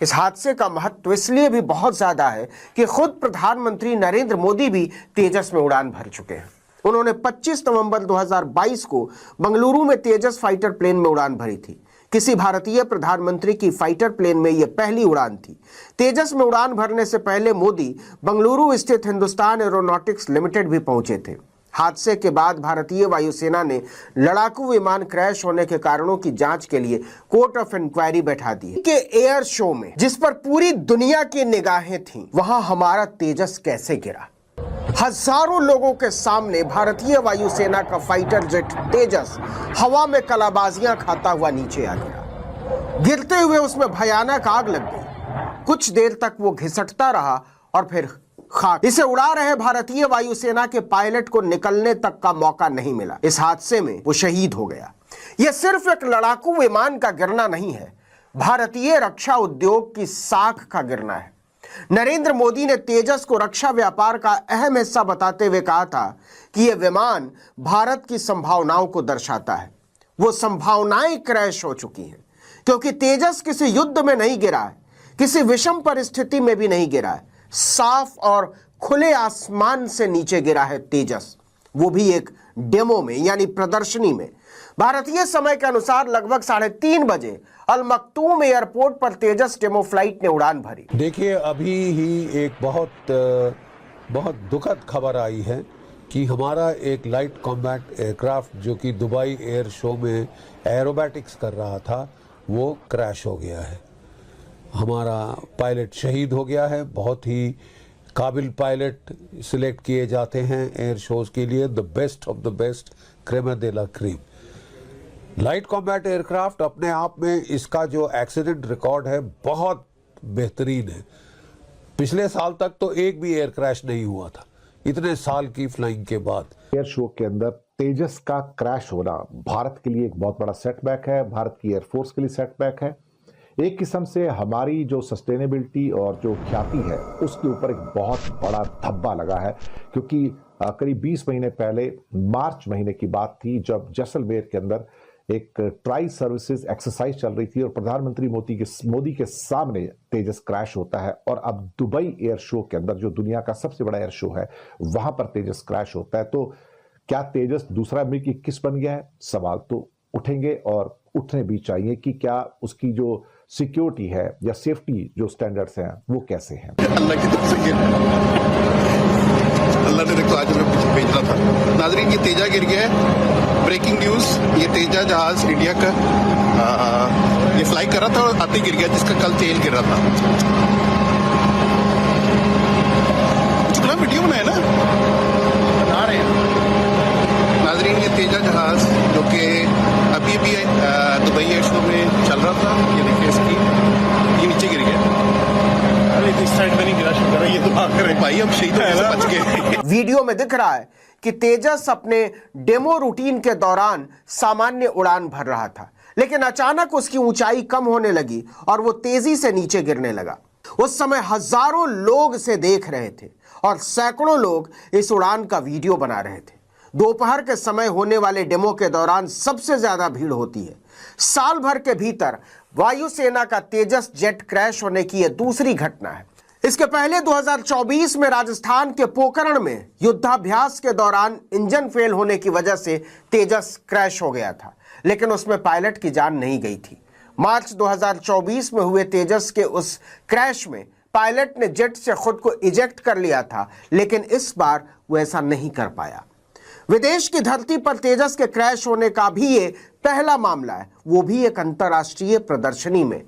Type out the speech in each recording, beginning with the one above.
इस हादसे का महत्व इसलिए भी बहुत ज्यादा है कि खुद प्रधानमंत्री नरेंद्र मोदी भी तेजस में उड़ान भर चुके हैं। उन्होंने 25 नवंबर 2022 को बंगलुरु में तेजस फाइटर प्लेन में उड़ान भरी थी। किसी भारतीय प्रधानमंत्री की फाइटर प्लेन में यह पहली उड़ान थी। तेजस में उड़ान भरने से पहले मोदी बंगलुरु स्थित हिंदुस्तान एरोनॉटिक्स लिमिटेड भी पहुंचे थे। हादसे के बाद भारतीय वायुसेना ने लड़ाकू विमान क्रैश होने के कारणों की जांच के लिए कोर्ट ऑफ इंक्वायरी बैठा दी है। के एयर शो में जिस पर पूरी दुनिया की निगाहें थीं, वहां हमारा तेजस कैसे गिरा। हजारों लोगों के सामने भारतीय वायुसेना का फाइटर जेट तेजस हवा में कलाबाजियां खाता हुआ नीचे आ गया। गिरते हुए उसमें भयानक आग लग गई। कुछ देर तक वो घिसटता रहा और फिर खाक। इसे उड़ा रहे भारतीय वायुसेना के पायलट को निकलने तक का मौका नहीं मिला। इस हादसे में वो शहीद हो गया। यह सिर्फ एक लड़ाकू विमान का गिरना नहीं है, भारतीय रक्षा उद्योग की साख का गिरना है। नरेंद्र मोदी ने तेजस को रक्षा व्यापार का अहम हिस्सा बताते हुए कहा था कि यह विमान भारत की संभावनाओं को दर्शाता है। वो संभावनाएं क्रैश हो चुकी हैं, क्योंकि तेजस किसी युद्ध में नहीं गिरा है, किसी विषम परिस्थिति में भी नहीं गिरा है। साफ और खुले आसमान से नीचे गिरा है तेजस, वो भी एक डेमो में, यानी प्रदर्शनी में। भारतीय समय के अनुसार लगभग 3:30 बजे अल मक्तूम एयरपोर्ट पर तेजस डेमो फ्लाइट ने उड़ान भरी। देखिए, अभी ही एक बहुत दुखद खबर आई है कि हमारा एक लाइट कॉम्बैट एयरक्राफ्ट जो कि दुबई एयर शो में एरोबैटिक्स कर रहा था, वो क्रैश हो गया है। हमारा पायलट शहीद हो गया है। बहुत ही काबिल पायलट सिलेक्ट किए जाते हैं एयर शोज के लिए, the best of the best, creme de la creme. Light combat aircraft अपने आप में इसका जो एक्सीडेंट रिकॉर्ड है बहुत बेहतरीन है। पिछले साल तक तो एक भी एयर क्रैश नहीं हुआ था, इतने साल की फ्लाइंग के बाद। एयर शो के अंदर तेजस का क्रैश होना भारत के लिए एक बहुत बड़ा सेटबैक है, भारत की एयरफोर्स के लिए सेटबैक है। एक किस्म से हमारी जो सस्टेनेबिलिटी और जो ख्याति है उसके ऊपर एक बहुत बड़ा धब्बा लगा है, क्योंकि करीब 20 महीने पहले मार्च महीने की बात थी जब जैसलमेर के अंदर एक ट्राई सर्विसेज एक्सरसाइज चल रही थी और प्रधानमंत्री मोदी के सामने तेजस क्रैश होता है। और अब दुबई एयर शो के अंदर, जो दुनिया का सबसे बड़ा एयर शो है, वहां पर तेजस क्रैश होता है। तो क्या तेजस दूसरा मिग 21 बन गया है? सवाल तो उठेंगे और उठने भी चाहिए कि क्या उसकी जो सिक्योरिटी है या सेफ्टी जो स्टैंडर्ड्स हैं वो कैसे हैं। अल्लाह की तरफ से अल्लाह ने देखो आज हमें कुछ भेजना था। नाजरीन, ये तेजा गिर गया है। ब्रेकिंग न्यूज, ये तेजा जहाज इंडिया का ये फ्लाई कर रहा था और आते गिर गया, जिसका कल तेल गिर रहा था। कितना वीडियो बनाया ना, बना रहे हैं। नाजरीन, ये तेजा जहाज जो कि अभी भी दुबई एयर शो में चल रहा था, ये देखिए इसकी, ये नीचे गिर गया। अरे इस साइड में नहीं गिरा, शुक्र है, ये तो भाग रहे भाई, हम शहीद से बच गए। वीडियो में दिख रहा है कि तेजस अपने डेमो रूटीन के दौरान सामान्य उड़ान भर रहा था, लेकिन अचानक उसकी ऊंचाई कम होने लगी और वो तेजी से नीचे गिरने लगा। उस समय हजारों लोग इसे देख रहे थे और सैकड़ों लोग इस उड़ान का वीडियो बना रहे थे। दोपहर के समय होने वाले डेमो के दौरान सबसे ज्यादा भीड़ होती है। साल भर के भीतर वायुसेना का तेजस जेट क्रैश होने की यह दूसरी घटना है। इसके पहले 2024 में राजस्थान के पोखरण में युद्धाभ्यास के दौरान इंजन फेल होने की वजह से तेजस क्रैश हो गया था, लेकिन उसमें पायलट की जान नहीं गई थी। मार्च 2024 में हुए तेजस के उस क्रैश में पायलट ने जेट से खुद को इजेक्ट कर लिया था, लेकिन इस बार वो ऐसा नहीं कर पाया। विदेश की धरती पर तेजस के क्रैश होने का भी ये पहला मामला है, वो भी एक अंतर्राष्ट्रीय प्रदर्शनी में।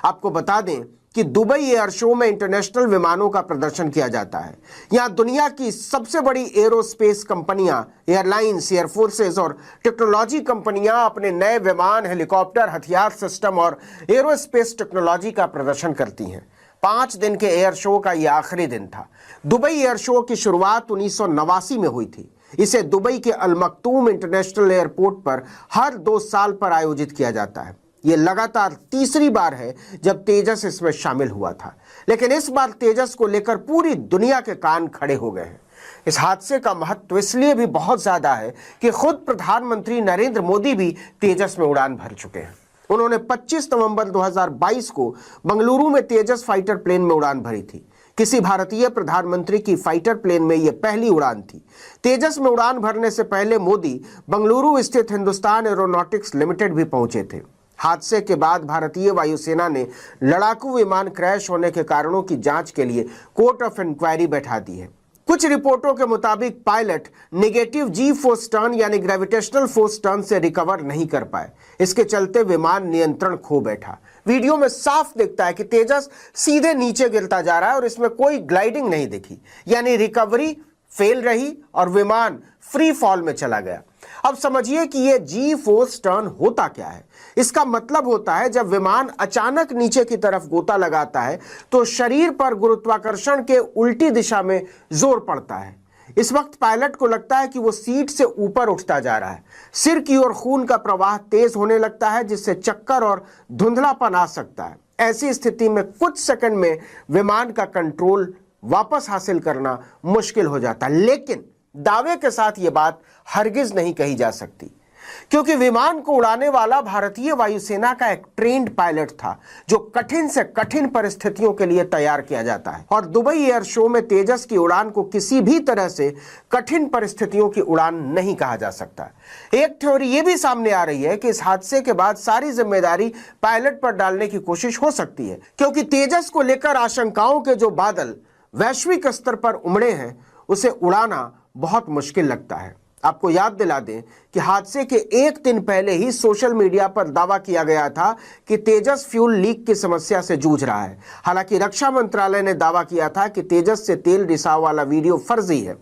आपको बता दें कि दुबई एयर शो में इंटरनेशनल विमानों का प्रदर्शन किया जाता है। यहाँ दुनिया की सबसे बड़ी एरोस्पेस कंपनियां, एयरलाइंस, एयरफोर्सेस और टेक्नोलॉजी कंपनियां अपने नए विमान, हेलीकॉप्टर, हथियार सिस्टम और एरोस्पेस टेक्नोलॉजी का प्रदर्शन करती हैं। 5 दिन के एयर शो का यह आखिरी दिन था। दुबई एयर शो की शुरुआत 1989 में हुई थी। इसे दुबई के अल मक्तूम इंटरनेशनल एयरपोर्ट पर हर 2 साल पर आयोजित किया जाता है। यह लगातार तीसरी बार है जब तेजस इसमें शामिल हुआ था, लेकिन इस बार तेजस को लेकर पूरी दुनिया के कान खड़े हो गए हैं। इस हादसे का महत्व इसलिए भी बहुत ज्यादा है कि खुद प्रधानमंत्री नरेंद्र मोदी भी तेजस में उड़ान भर चुके हैं। उन्होंने 25 नवंबर 2022 को बंगलुरु में तेजस फाइटर प्लेन में उड़ान भरी थी। किसी भारतीय प्रधानमंत्री की फाइटर प्लेन में यह पहली उड़ान थी। तेजस में उड़ान भरने से पहले मोदी बंगलुरु स्थित हिंदुस्तान एरोनॉटिक्स लिमिटेड भी पहुंचे थे। हादसे के बाद भारतीय वायुसेना ने लड़ाकू विमान क्रैश होने के कारणों की जांच के लिए कोर्ट ऑफ इंक्वायरी बैठा दी है। कुछ रिपोर्टों के मुताबिक पायलट नेगेटिव जी फोर्स टर्न यानी ग्रेविटेशनल फोर्स टर्न से रिकवर नहीं कर पाए। इसके चलते विमान नियंत्रण खो बैठा। वीडियो में साफ दिखता है कि तेजस सीधे नीचे गिरता जा रहा है और इसमें कोई ग्लाइडिंग नहीं दिखी, यानी रिकवरी फेल रही और विमान फ्री फॉल में चला गया। अब समझिए कि यह जी फोर्स टर्न होता क्या है। इसका मतलब होता है जब विमान अचानक नीचे की तरफ गोता लगाता है तो शरीर पर गुरुत्वाकर्षण के उल्टी दिशा में जोर पड़ता है। इस वक्त पायलट को लगता है कि वो सीट से ऊपर उठता जा रहा है। सिर की ओर खून का प्रवाह तेज होने लगता है, जिससे चक्कर और धुंधलापन आ सकता है। ऐसी स्थिति में कुछ सेकंड में विमान का कंट्रोल वापस हासिल करना मुश्किल हो जाता है। लेकिन दावे के साथ यह बात हरगिज नहीं कही जा सकती, क्योंकि विमान को उड़ाने वाला भारतीय वायुसेना का एक ट्रेन्ड पायलट था, जो कठिन से कठिन परिस्थितियों के लिए तैयार किया जाता है। और दुबई एयर शो में तेजस की उड़ान को किसी भी तरह से कठिन परिस्थितियों की उड़ान नहीं कहा जा सकता। एक थ्योरी यह भी सामने आ रही है कि इस हादसे के बाद सारी जिम्मेदारी पायलट पर डालने की कोशिश हो सकती है, क्योंकि तेजस को लेकर आशंकाओं के जो बादल वैश्विक स्तर पर उमड़े हैं, उसे उड़ाना बहुत मुश्किल लगता है। आपको याद दिला दें कि हादसे के एक दिन पहले ही सोशल मीडिया पर दावा किया गया था कि तेजस फ्यूल लीक की समस्या से जूझ रहा है। हालांकि रक्षा मंत्रालय ने दावा किया था कि तेजस से तेल रिसाव वाला वीडियो फर्जी है।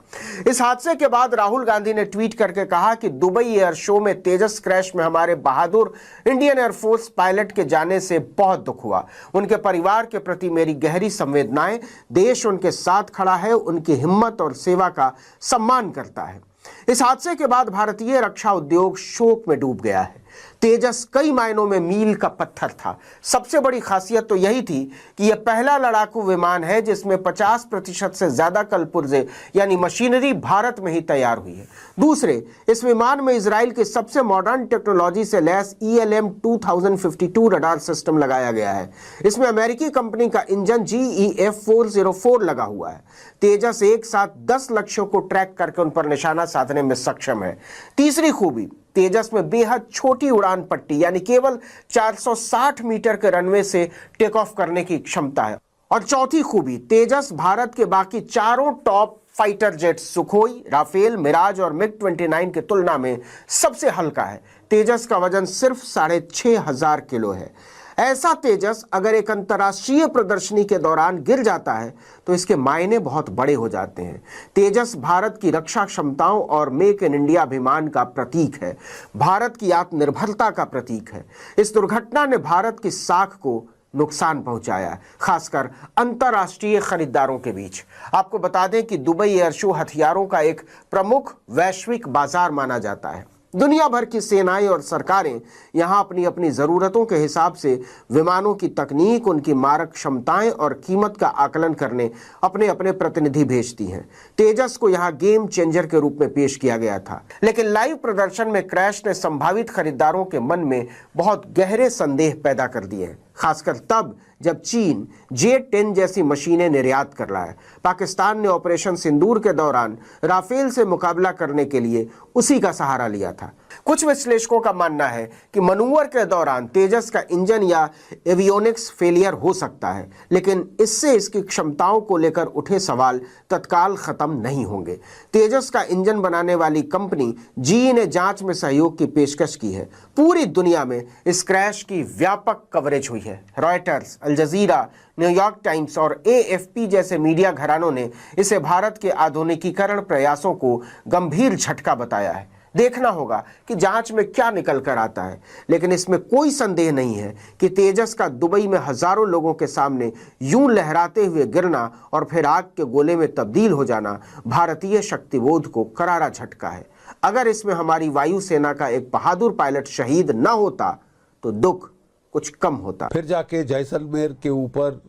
इस हादसे के बाद राहुल गांधी ने ट्वीट करके कहा कि दुबई एयर शो में तेजस क्रैश में हमारे बहादुर इंडियन एयरफोर्स पायलट के जाने से बहुत दुख हुआ। उनके परिवार के प्रति मेरी गहरी संवेदनाएं। देश उनके साथ खड़ा है, उनकी हिम्मत और सेवा का सम्मान करता है। इस हादसे के बाद भारतीय रक्षा उद्योग शोक में डूब गया है। तेजस कई मायनों में मील का पत्थर था। सबसे बड़ी खासियत तो यही थी कि यह पहला लड़ाकू विमान है जिसमें 50% से ज्यादा कलपुर्जे यानी मशीनरी भारत में ही तैयार हुई है। दूसरे, इस विमान में इजराइल की सबसे मॉडर्न टेक्नोलॉजी से लैस ELM 2052 रडार सिस्टम लगाया गया है। इसमें अमेरिकी कंपनी का इंजन GEF 404 लगा हुआ है। तेजस एक साथ 10 लक्ष्यों को ट्रैक करके उन पर निशाना साधने में सक्षम है। तीसरी खूबी, तेजस में बेहद छोटी उड़ान पट्टी यानी केवल 460 मीटर के रनवे से टेक ऑफ करने की क्षमता है। और चौथी खूबी, तेजस भारत के बाकी चारों top fighter jet Sukhoi, Rafale, Mirage और MiG-29 की तुलना में सबसे हल्का है। तेजस का वजन सिर्फ 6500 किलो है। ऐसा तेजस अगर एक अंतर्राष्ट्रीय प्रदर्शनी के दौरान गिर जाता है तो इसके मायने बहुत बड़े हो जाते हैं। तेजस भारत की रक्षा क्षमताओं और मेक इन इंडिया अभिमान का प्रतीक है, भारत की आत्मनिर्भरता का प्रतीक है। इस दुर्घटना ने भारत की साख को नुकसान पहुंचाया है, खासकर अंतर्राष्ट्रीय खरीदारों के बीच। आपको बता दें कि दुबई एयर शो हथियारों का एक प्रमुख वैश्विक बाजार माना जाता है। दुनिया भर की सेनाएं और सरकारें यहां अपनी अपनी जरूरतों के हिसाब से विमानों की तकनीक, उनकी मारक क्षमताएं और कीमत का आकलन करने अपने अपने प्रतिनिधि भेजती हैं। तेजस को यहां गेम चेंजर के रूप में पेश किया गया था, लेकिन लाइव प्रदर्शन में क्रैश ने संभावित खरीदारों के मन में बहुत गहरे संदेह पैदा कर दिए, खासकर तब जब चीन J-10 जैसी मशीनें निर्यात कर रहा है। पाकिस्तान ने ऑपरेशन सिंदूर के दौरान राफेल से मुकाबला करने के लिए उसी का सहारा लिया था। कुछ विश्लेषकों का मानना है कि मनूवर के दौरान तेजस का इंजन या एवियोनिक्स फेलियर हो सकता है, लेकिन इससे इसकी क्षमताओं को लेकर उठे सवाल तत्काल खत्म नहीं होंगे। तेजस का इंजन बनाने वाली कंपनी GE ने जांच में सहयोग की पेशकश की है। पूरी दुनिया में इस क्रैश की व्यापक कवरेज हुई है। रॉयटर्स, अल जजीरा, न्यूयॉर्क टाइम्स और AFP जैसे मीडिया घरानों ने इसे भारत के आधुनिकीकरण प्रयासों को गंभीर झटका बताया है। देखना होगा कि जांच में क्या निकल कर आता है, लेकिन इसमें कोई संदेह नहीं है कि तेजस का दुबई में हजारों लोगों के सामने यूं लहराते हुए गिरना और फिर आग के गोले में तब्दील हो जाना भारतीय शक्तिबोध को करारा झटका है। अगर इसमें हमारी वायुसेना का एक बहादुर पायलट शहीद न होता तो दुख कुछ कम होता। फिर जाके जैसलमेर के ऊपर,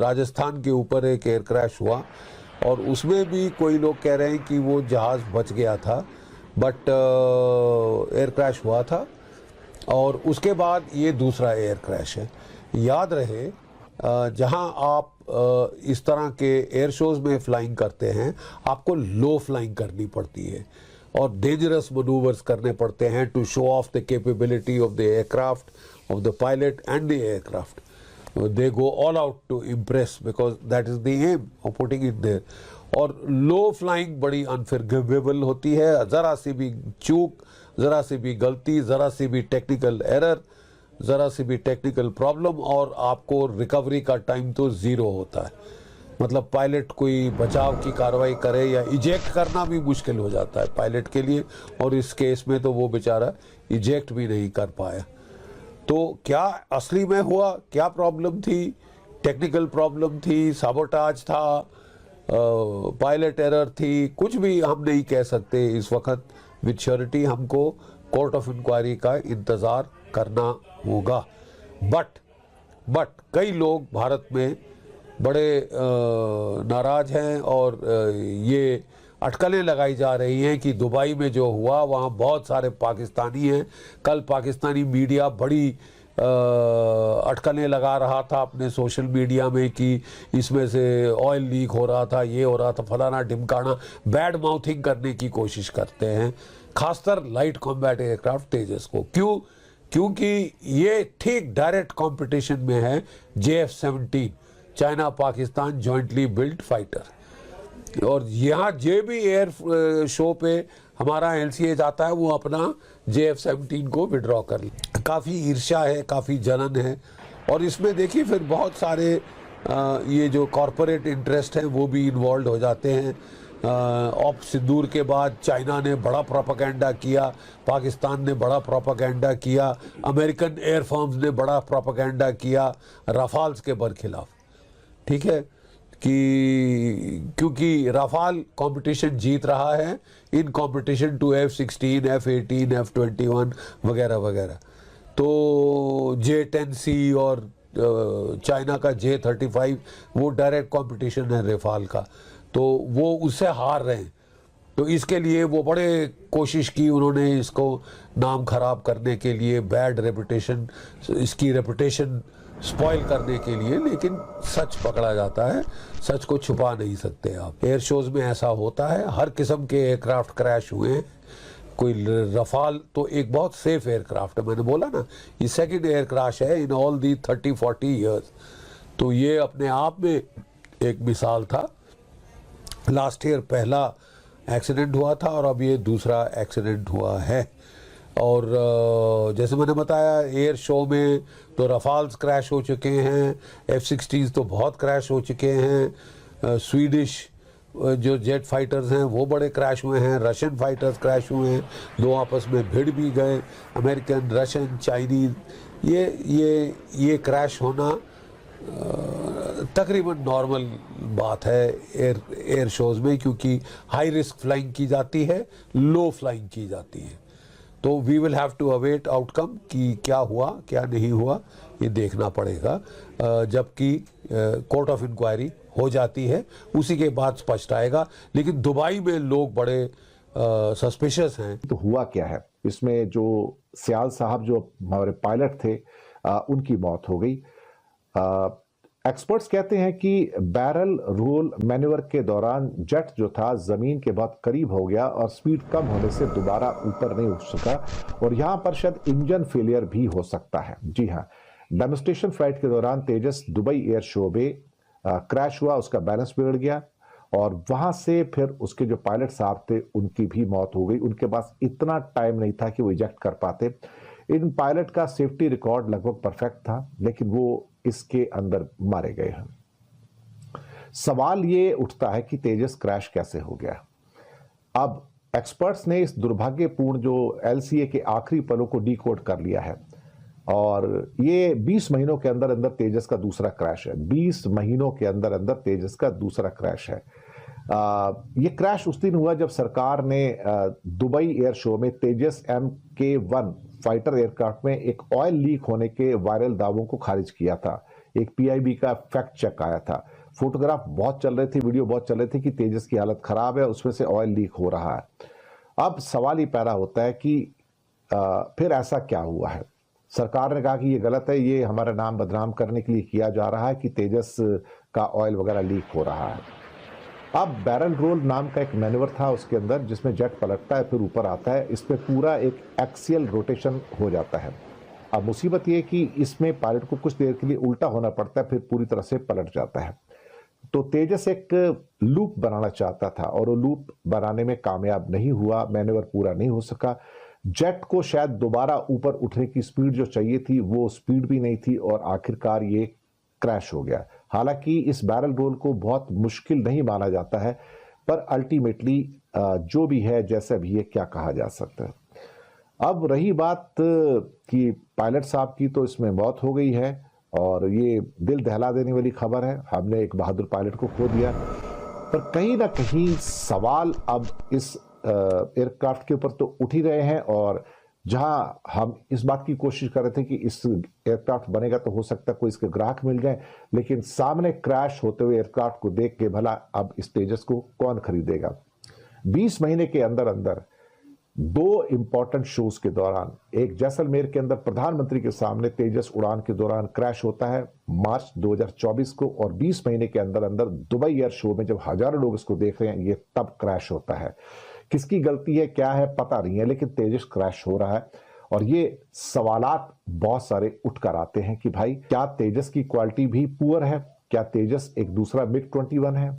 राजस्थान के ऊपर एक एयर क्रैश हुआ और उसमें भी कोई लोग कह रहे हैं कि वो जहाज़ बच गया था, बट एयर क्रैश हुआ था। और उसके बाद ये दूसरा एयर क्रैश है। याद रहे जहां आप इस तरह के एयर शोज में फ्लाइंग करते हैं आपको लो फ्लाइंग करनी पड़ती है और डेंजरस मनूवर्स करने पड़ते हैं to show off the capability of the aircraft, of the pilot and the aircraft. They go all out to impress because that is the aim of putting it there. और low flying बड़ी unforgivable होती है, ज़रा सी भी चूक, ज़रा सी भी गलती, ज़रा सी भी टेक्निकल एरर, ज़रा सी भी टेक्निकल प्रॉब्लम और आपको रिकवरी का टाइम तो ज़ीरो होता है। मतलब पायलट कोई बचाव की कार्रवाई करे या इजेक्ट करना भी मुश्किल हो जाता है पायलट के लिए, और इस केस में तो वो बेचारा इजेक्ट भी नहीं कर पाया। तो क्या असली में हुआ, क्या प्रॉब्लम थी? टेक्निकल प्रॉब्लम थी, साबोटाज था, पायलट एरर थी, कुछ भी हम नहीं कह सकते इस वक्त विद श्योरिटी। हमको कोर्ट ऑफ इंक्वायरी का इंतज़ार करना होगा। बट कई लोग भारत में बड़े नाराज़ हैं और ये अटकलें लगाई जा रही हैं कि दुबई में जो हुआ वहाँ बहुत सारे पाकिस्तानी हैं। कल पाकिस्तानी मीडिया बड़ी अटकलें लगा रहा था अपने सोशल मीडिया में कि इसमें से ऑयल लीक हो रहा था, ये हो रहा था, फलाना ढिमकाना, बैड माउथिंग करने की कोशिश करते हैं, खासकर लाइट कॉम्बैट एयरक्राफ्ट तेजस को। क्यों? क्योंकि ये ठीक डायरेक्ट कंपटीशन में है JF-17 China Pakistan jointly built fighter. और यहाँ जे भी एयर शो पे हमारा LCA जाता है वो अपना JF-17 को विड्रॉ कर ले। काफ़ी ईर्ष्या है, काफ़ी जलन है और इसमें देखिए फिर बहुत सारे ये जो कॉरपोरेट इंटरेस्ट हैं वो भी इन्वॉल्व हो जाते हैं। ऑप सिंदूर के बाद चाइना ने बड़ा प्रोपेगेंडा किया, पाकिस्तान ने बड़ा प्रोपेगेंडा किया, अमेरिकन एयर फर्म्स ने बड़ा प्रोपेगेंडा किया राफाल्स के बरखिलाफ। ठीक है कि क्योंकि राफाल कंपटीशन जीत रहा है in competition to F-16, F-18, F-21 वगैरह वगैरह। तो J-10C और चाइना का J-35 वो डायरेक्ट कंपटीशन है राफाल का, तो वो उससे हार रहे हैं। तो इसके लिए वो बड़े कोशिश की उन्होंने इसको नाम खराब करने के लिए, बैड रेपुटेशन, इसकी रेपुटेशन स्पॉइल करने के लिए, लेकिन सच पकड़ा जाता है, सच को छुपा नहीं सकते आप। एयर शोज में ऐसा होता है, हर किस्म के एयरक्राफ्ट क्रैश हुए हैं। कोई रफाल तो एक बहुत सेफ एयरक्राफ्ट है, मैंने बोला ना ये सेकंड एयर क्रैश है इन ऑल दी 30-40 ईयर्स। तो ये अपने आप में एक मिसाल था। लास्ट ईयर पहला एक्सीडेंट हुआ था और अब ये दूसरा एक्सीडेंट हुआ है। और जैसे मैंने बताया एयर शो में तो रफाल्स क्रैश हो चुके हैं, F-16 तो बहुत क्रैश हो चुके हैं, स्वीडिश जो जेट फाइटर्स हैं वो बड़े क्रैश हुए हैं, रशियन फाइटर्स क्रैश हुए हैं, दो आपस में भिड़ भी गए, अमेरिकन, रशियन, चाइनीज। ये क्रैश होना तकरीबन नॉर्मल बात है एयर शोज़ में, क्योंकि हाई रिस्क फ्लाइंग की जाती है, लो फ्लाइंग की जाती है। तो we will have to await outcome कि क्या हुआ क्या नहीं हुआ, ये देखना पड़ेगा। जबकि कोर्ट ऑफ इंक्वायरी हो जाती है उसी के बाद स्पष्ट आएगा। लेकिन दुबई में लोग बड़े सस्पिशियस हैं। तो हुआ क्या है इसमें? जो सियाल साहब जो हमारे पायलट थे उनकी मौत हो गई। एक्सपर्ट्स कहते हैं कि बैरल रोल मैन्यूवर के दौरान जेट जो था जमीन के बहुत करीब हो गया और स्पीड कम होने से दोबारा ऊपर नहीं उठ सका, और यहां पर शायद इंजन फेलियर भी हो सकता है। जी हां, डेमोन्स्ट्रेशन फ्लाइट के दौरान तेजस दुबई एयर शो में क्रैश हुआ, उसका बैलेंस बिगड़ गया और वहां से फिर उसके जो पायलट साहब थे उनकी भी मौत हो गई। उनके पास इतना टाइम नहीं था कि वो इजेक्ट कर पाते। इन पायलट का सेफ्टी रिकॉर्ड लगभग परफेक्ट था, लेकिन वो इसके अंदर मारे गए हैं। सवाल ये उठता है कि तेजस क्रैश कैसे हो गया। अब एक्सपर्ट्स ने इस दुर्भाग्यपूर्ण जो LCA के आखिरी पलों को डीकोड कर लिया है और ये 20 महीनों के अंदर अंदर तेजस का दूसरा क्रैश है। 20 महीनों के अंदर अंदर तेजस का दूसरा क्रैश है। ये क्रैश उस दिन हुआ जब सरकार ने दुबई एयर शो में तेजस MK-1 फाइटर एयरक्राफ्ट में एक ऑयल लीक होने के वायरल दावों को खारिज किया था। एक PIB का फैक्ट चेक आया था, फोटोग्राफ बहुत चल रहे थे, वीडियो बहुत चल रहे थे कि तेजस की हालत खराब है, उसमें से ऑयल लीक हो रहा है। अब सवाल ही पैदा होता है कि फिर ऐसा क्या हुआ है? सरकार ने कहा कि ये गलत है, ये हमारा नाम बदनाम करने के लिए किया जा रहा है कि तेजस का ऑयल वगैरह लीक हो रहा है। अब बैरल रोल नाम का एक मैन्यूवर था उसके अंदर, जिसमें जेट पलटता है फिर ऊपर आता है, इसमें पूरा एक एक्सियल रोटेशन हो जाता है। अब मुसीबत ये कि इसमें पायलट को कुछ देर के लिए उल्टा होना पड़ता है, फिर पूरी तरह से पलट जाता है। तो तेजस एक लूप बनाना चाहता था और वो लूप बनाने में कामयाब नहीं हुआ, मैन्यूवर पूरा नहीं हो सका। जेट को शायद दोबारा ऊपर उठने की स्पीड जो चाहिए थी वो स्पीड भी नहीं थी और आखिरकार ये क्रैश हो गया। हालांकि इस बैरल रोल को बहुत मुश्किल नहीं माना जाता है, पर अल्टीमेटली जो भी है जैसा भी है, क्या कहा जा सकता है। अब रही बात कि पायलट साहब की, तो इसमें मौत हो गई है और ये दिल दहला देने वाली खबर है। हमने एक बहादुर पायलट को खो दिया, पर कहीं ना कहीं सवाल अब इस एयरक्राफ्ट के ऊपर तो उठ ही रहे हैं। और जहां हम इस बात की कोशिश कर रहे थे कि इस एयरक्राफ्ट बनेगा तो हो सकता है कोई इसके ग्राहक मिल जाए, लेकिन सामने क्रैश होते हुए एयरक्राफ्ट को देख के भला अब इस तेजस को कौन खरीदेगा। 20 महीने के अंदर अंदर 2 इंपॉर्टेंट शोज के दौरान, एक जैसलमेर के अंदर प्रधानमंत्री के सामने तेजस उड़ान के दौरान क्रैश होता है मार्च 2024 को, और 20 महीने के अंदर अंदर दुबई एयर शो में जब हजारों लोग इसको देख रहे हैं, ये तब क्रैश होता है। किसकी गलती है, क्या है, पता नहीं है, लेकिन तेजस क्रैश हो रहा है। और ये सवालात बहुत सारे उठ कर आते हैं कि भाई क्या तेजस की क्वालिटी भी पुअर है, क्या तेजस एक दूसरा MiG-21 है।